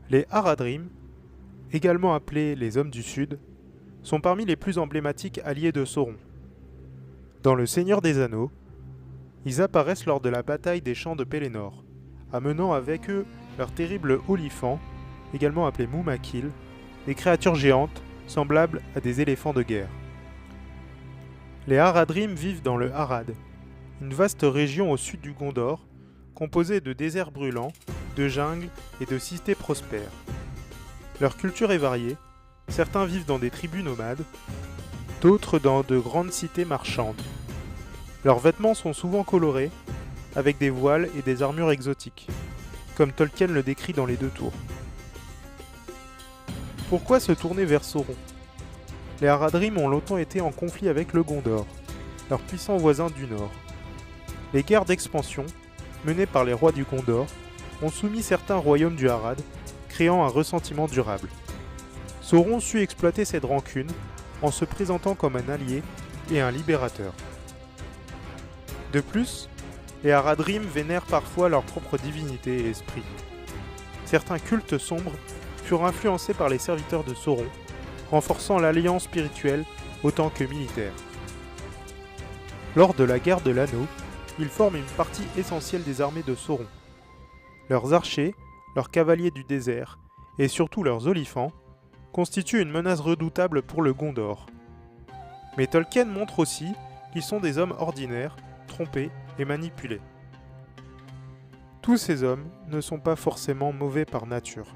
Les Haradrim, également appelés les Hommes du Sud, sont parmi les plus emblématiques alliés de Sauron. Dans Le Seigneur des Anneaux, ils apparaissent lors de la bataille des champs de Pelennor, amenant avec eux leur terrible olifant, également appelé Mumakil, des créatures géantes semblables à des éléphants de guerre. Les Haradrim vivent dans le Harad, une vaste région au sud du Gondor, composée de déserts brûlants, de jungles et de cités prospères. Leur culture est variée, certains vivent dans des tribus nomades, d'autres dans de grandes cités marchandes. Leurs vêtements sont souvent colorés, avec des voiles et des armures exotiques, comme Tolkien le décrit dans Les Deux Tours. Pourquoi se tourner vers Sauron? Les Haradrim ont longtemps été en conflit avec le Gondor, leur puissant voisin du nord. Les guerres d'expansion, menées par les rois du Gondor, ont soumis certains royaumes du Harad, créant un ressentiment durable. Sauron sut exploiter cette rancune en se présentant comme un allié et un libérateur. De plus, les Haradrim vénèrent parfois leur propre divinité et esprit. Certains cultes sombres furent influencés par les serviteurs de Sauron, renforçant l'alliance spirituelle autant que militaire. Lors de la guerre de l'Anneau, ils forment une partie essentielle des armées de Sauron. Leurs archers, leurs cavaliers du désert et surtout leurs olifants constituent une menace redoutable pour le Gondor. Mais Tolkien montre aussi qu'ils sont des hommes ordinaires, trompés et manipulés. Tous ces hommes ne sont pas forcément mauvais par nature.